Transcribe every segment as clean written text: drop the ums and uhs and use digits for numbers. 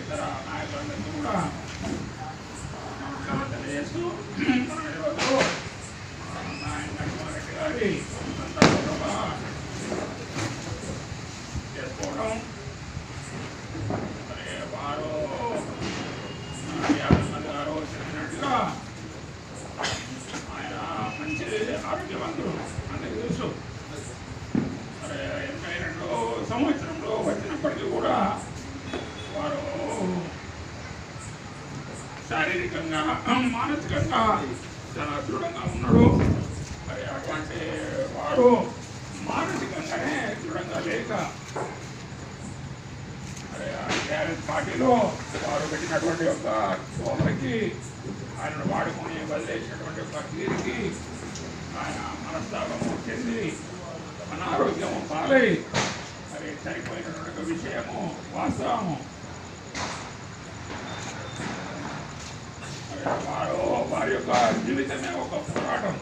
ఇతర నాయకులందరికీ కూడా నమస్కారం తెలియజేస్తూ నరసింహారెడ్డి గారి చేసుకోవడం మరి వారు యాదవ్ గారు చెప్పినట్టుగా ఆయన మంచి ఆరోగ్యవంతుడు అందరికీ తెలుసు. మరి 82 సంవత్సరంలో వచ్చినప్పటికీ కూడా వారు శారీరకంగా మానసికంగా చాలా దృఢంగా ఉన్నాడు. మరి అటువంటి వారు మానసికంగానే దృఢంగా లేక మరి టీఆర్ఎస్ పార్టీలో వారు పెట్టినటువంటి యొక్క శోభకి ఆయనను వాడుకొని వదిలేసినటువంటి ఒక తీరికి ఆయన మనస్తాపము చెంది అనారోగ్యము పాలై మరి చనిపోయినటువంటి విషయము వాస్తవము. వారి యొక్క జీవితమే ఒక పోరాటం.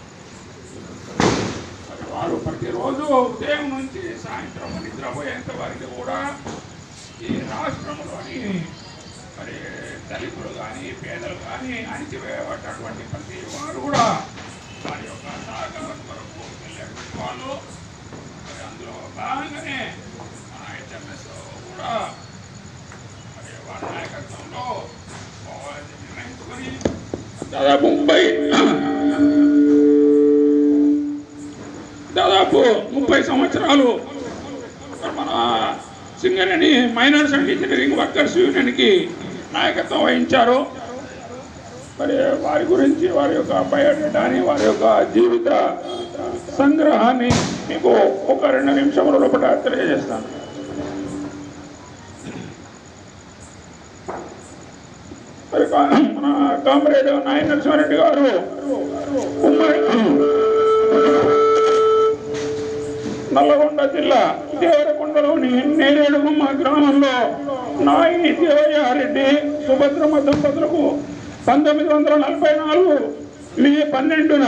మరి వారు ప్రతిరోజు ఉదయం నుంచి సాయంత్రం నిద్రపోయేంత వరకు కూడా ఈ రాష్ట్రంలోని మరి దళితులు కానీ పేదలు కానీ అణిచివేయబడ్డటువంటి ప్రతి వారు కూడా వారి యొక్క సహకారం కొరకు వెళ్ళేటువంటి వాళ్ళు. మరి అందులో భాగంగానే మన హెచ్ఎంఎస్ కూడా మరి వారి నాయకత్వంలో పోవాలని నిర్ణయించుకొని దాదాపు 30 సంవత్సరాలు మన Singareni miners and engineering workers యూనియన్కి నాయకత్వం వహించారు. మరి వారి గురించి వారి యొక్క బయోడేటాని వారి యొక్క జీవిత సంగ్రహాన్ని మీకు ఒక 2 నిమిషముల లోపల తెలియజేస్తాను. మరి మన కామ్రేడ్ నాయన నరసింహారెడ్డి గారు నల్లగొండ జిల్లా దేవరకొండలోని నేరేడుగుమ్మ గ్రామంలో నాయని దేవయ్యారెడ్డి సుభద్రమ్మ దంపతులకు 1944 మే 12న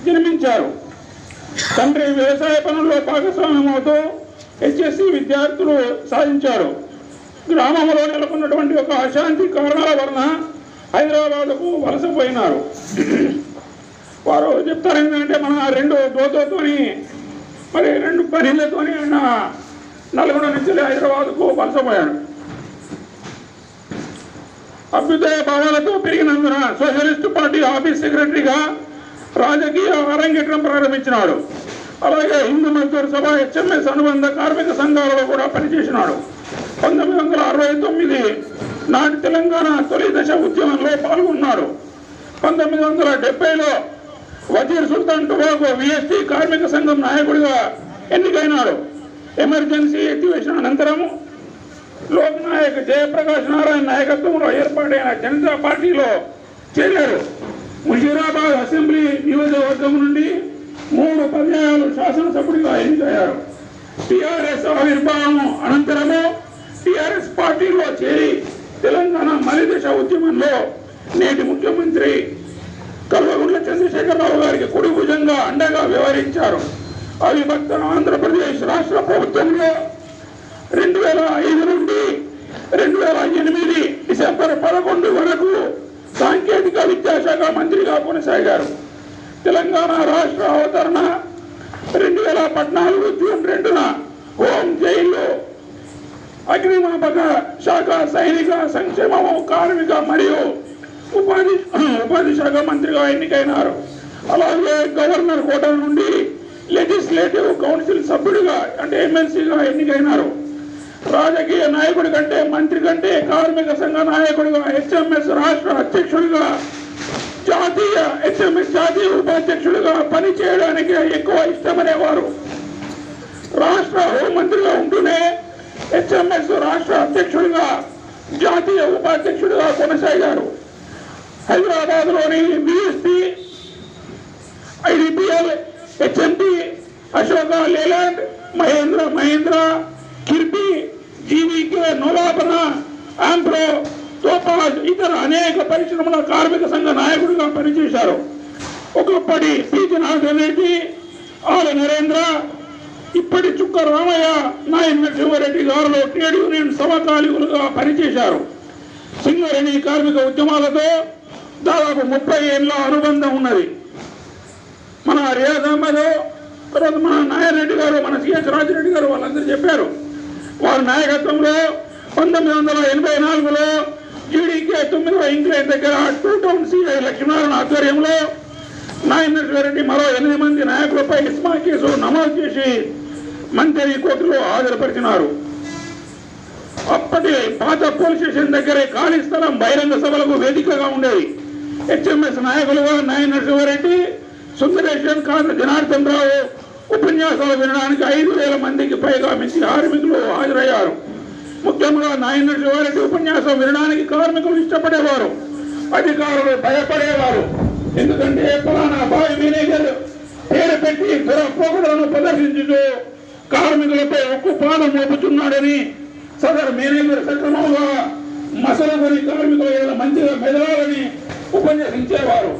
జన్మించారు. తండ్రి వ్యవసాయ పనుల్లో భాగస్వామ్యమవుతూ హెచ్ఎస్సి విద్యార్థులు సాధించారు. గ్రామంలో నెలకొన్నటువంటి ఒక అశాంతి కారణాల వలన హైదరాబాద్కు వలసపోయినారు. వారు చెప్తారు ఏంటంటే మన 2 దోతోని మరి 2 పనిలతోని ఆయన నల్గొండ నుంచి హైదరాబాద్కు వలసపోయాడు. అభ్యుదయ భావాలతో పెరిగినందున సోషలిస్టు పార్టీ ఆఫీస్ సెక్రటరీగా రాజకీయ అరంగేట్రం ప్రారంభించినాడు. అలాగే హిందూ మజ్దూర్ సభ హెచ్ఎంఎస్ అనుబంధ కార్మిక సంఘాలలో కూడా పనిచేసినాడు. 1969 నాటి తెలంగాణ తొలి దశ ఉద్యమంలో పాల్గొన్నాడు. 1970లో వజీర్ సుల్తాన్ టొబాగో విఎస్టీ కార్మిక సంఘం నాయకుడిగా ఎన్నికైనాడు. ఎమర్జెన్సీ ఎత్తివేసిన అనంతరం లోక్ నాయక్ జయప్రకాష్ నారాయణ నాయకత్వంలో ఏర్పాటైన జనతా పార్టీలో చేరారు. ముషీరాబాద్ అసెంబ్లీ నియోజకవర్గం నుండి 3 పర్యాయాలు శాసనసభ్యుడిగా ఎన్నికయ్యారు. టీఆర్ఎస్ ఆవిర్భావం అనంతరము టీఆర్ఎస్ పార్టీలో చేరి తెలంగాణ మలిదశ ఉద్యమంలో నేటి ముఖ్యమంత్రి కల్వకుంట్ల చంద్రశేఖరరావు గారికి కుడి భుజంగా అండగా వ్యవహరించారు. అవిభక్త ఆంధ్రప్రదేశ్ రాష్ట్ర ప్రభుత్వంలో 2005 నుండి 2008 డిసెంబర్ 11 వరకు సాంకేతిక విద్యాశాఖ మంత్రిగా కొనసాగారు. తెలంగాణ రాష్ట్ర అవతరణ 2014 జూన్ 2న హోం జైల్లో అగ్నిమాపక శాఖ, సైనిక సంక్షేమము, కార్మిక మరియు ఉపాధి శాఖ మంత్రిగా ఎన్నికైనారు. అలాగే గవర్నర్ కోటా నుండి లెజిస్లేటివ్ కౌన్సిల్ సభ్యుడిగా అంటే ఎమ్మెల్సీగా ఎన్నికైనారు. రాజకీయ నాయకుడి కంటే మంత్రి కంటే కార్మిక సంఘ నాయకుడిగా హెచ్ఎంఎస్ రాష్ట్ర అధ్యక్షుడిగా హెచ్ఎంఎస్ జాతీయ ఉపాధ్యక్షుడిగా పనిచేయడానికి ఎక్కువ ఇష్టమనేవారు. రాష్ట్ర హోంమంత్రిగా ఉంటూనే హెచ్ఎంఎస్ రాష్ట్ర అధ్యక్షుడిగా జాతీయ ఉపాధ్యక్షుడిగా కొనసాగారు. హైదరాబాద్లోని BSP Leyland, Mahindra, Kirby, GVK, నోవాపన, ఆంప్రో, టోపాజ్ ఇతర అనేక పరిశ్రమల కార్మిక సంఘ నాయకుడిగా పనిచేశారు. ఒకప్పటి పి. జనార్దన్ రెడ్డి, ఆల నరేంద్ర, ఇప్పటి చుక్క రామయ్య, నాయన్ నరసింహారెడ్డి గారులో ట్రేడ్ యూనియన్ సమకాలీకులుగా పనిచేశారు. సింగరేణి కార్మిక ఉద్యమాలతో దాదాపు 30 ఏళ్ళ అనుబంధం ఉన్నది. మన రియాజ్ అహ్మద్, తర్వాత మన నాయన్ రెడ్డి గారు, మన సిహెచ్ రాజిరెడ్డి గారు వాళ్ళందరూ చెప్పారు. వారి నాయకత్వంలో 1984లో జీడీకే 9వ ఇంక్లైన్ దగ్గర 2 టౌన్ సిఐ లక్ష్మీనారాయణ ఆధ్వర్యంలో నాయన్ నరసింహారెడ్డి మరో 8 మంది నాయకులపై ఇస్మా కేసు నమోదు చేసి మంత్రి కోర్టులో హాజరుపరిచినారు. అప్పటి పాత పోలీస్ స్టేషన్ దగ్గరే ఖాళీ స్థలం బహిరంగ సభలకు వేదికగా ఉండేది. హెచ్ఎంఎస్ నాయకులుగా నాయన్ నరసింహారెడ్డి, సుందరేశ్వర్, కాంత జనార్దన్ రావు ఉపన్యాసాలు వినడానికి 5,000 మందికి పైగా మించి కార్మికులు హాజరయ్యారు. ముఖ్యంగా నాయన్ నరసింహారెడ్డి ఉపన్యాసం వినడానికి కార్మికులు ఇష్టపడేవారు, అధికారులు భయపడేవారు. ఎందుకంటే పలానా బాయ్ మేనేజర్ పేరు పెట్టి పోకడలను ప్రదర్శించుతూ కార్మికులపై ఉక్కు పాదం మోపుతున్నాడని సదరు మేనేజర్ సక్రమంగా మసలుకొని కార్మికుల మంచిగా మెదలాలని ఉపన్యసించేవారు.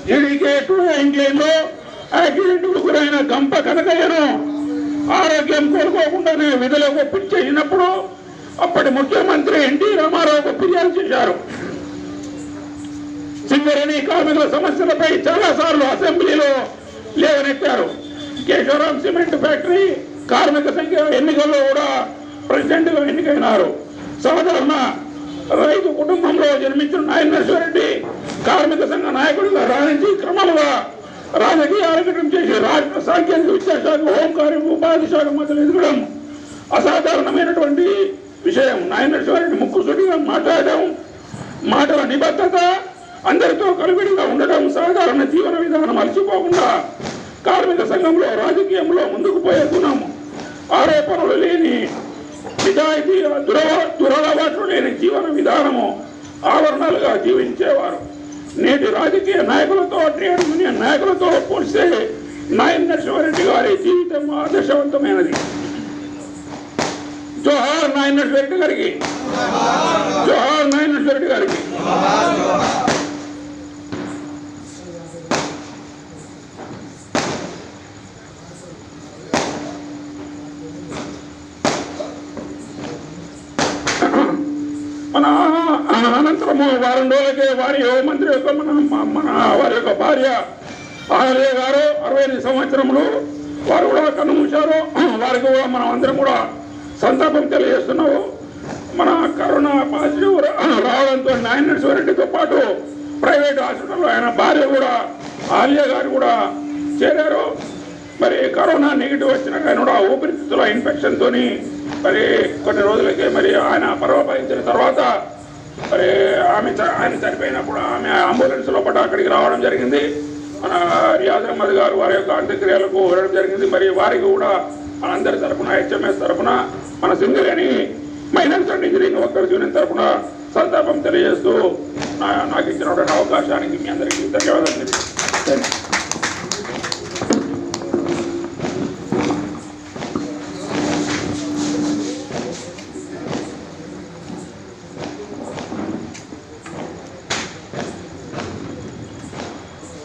జీడీకే 2 ఇంక్లైన్లో యాక్సిడెంట్కు గురైన గంప కనకయ్యను ఆరోగ్యం కోరుకోకుండానే విధులకు ఒప్పించేసినప్పుడు అప్పటి ముఖ్యమంత్రి ఎన్టీ రామారావుకు ఫిర్యాదు చేశారు. సింగరేణి కార్మికుల సమస్యలపై చాలా సార్లు అసెంబ్లీలో లేవనెత్తారు. కేశవరాం సిమెంట్ ఫ్యాక్టరీ కార్మిక సంఖ్య ఎన్నికల్లో కూడా ప్రెసిడెంట్ గా ఎన్నికైనారు. సాధారణ రైతు కుటుంబంలో జన్మించిన నాయన్ నరసింహారెడ్డి కార్మిక సంఘ నాయకుడిగా రాణించి క్రమంగా రాజకీయ అరంగేట్రం చేసి రాష్ట్ర సాంకేతిక విద్యాశాఖ, హోంకార్యం, ఉపాధి శాఖ మధ్యలో ఎదగడం అసాధారణమైనటువంటి విషయం. నాయన్ నరసింహారెడ్డి ముక్కుసూటిగా మాట్లాడడం, మాటల నిబద్ధత, అందరితో కలివిడిగా ఉండడం, సాధారణ జీవన విధానం అలసిపోకుండా కార్మిక సంఘంలో రాజకీయంలో ముందుకు పోయే గుణం, ఆరోపణలు లేని నిజాయితీ, దురలవాట్లు లేని జీవన విధానము ఆవరణలుగా జీవించేవారు. నేటి రాజకీయ నాయకులతో, ట్రేడ్ యూనియన్ నాయకులతో పోలిస్తే నాయన్ నరసింహారెడ్డి గారి జీవితం ఆదర్శవంతమైనది. జోహార్ నాయన్ నరసింహారెడ్డి గారికి, జోహార్ నాయన్ నరసింహారెడ్డి గారికి. మన అనంతరము వారం రోజులకే వారి మంత్రి యొక్క వారి యొక్క భార్య ఆలయ గారు 68 సంవత్సరములు వారు కూడా కన్నుమూశారు. వారికి కూడా మనం అందరం కూడా సంతాపం తెలియజేస్తున్నాము. మన కరోనా పాజిటివ్ రావడంతో నాయన్ నరసింహారెడ్డితో పాటు ప్రైవేట్ హాస్పిటల్లో ఆయన భార్య కూడా ఆలయ గారు కూడా చేరారు. మరి కరోనా నెగిటివ్ వచ్చిన కానీ కూడా ఊపిరితిత్తుల ఇన్ఫెక్షన్ తోని మరి కొన్ని రోజులకే మరి ఆయన పరవపరించిన తర్వాత మరి ఆయన చనిపోయినప్పుడు ఆమె అంబులెన్స్ లోపల అక్కడికి రావడం జరిగింది. మన రియాజ్ అహ్మద్ గారు వారి యొక్క అంత్యక్రియలకు వెళ్ళడం జరిగింది. మరి వారికి కూడా మనందరి తరఫున, హెచ్ఎంఎస్ తరఫున, మన Singareni miners and engineering workers union తరఫున సంతాపం తెలియజేస్తూ నాకు ఇచ్చినటువంటి అవకాశానికి మీ అందరికీ ధన్యవాదాలు.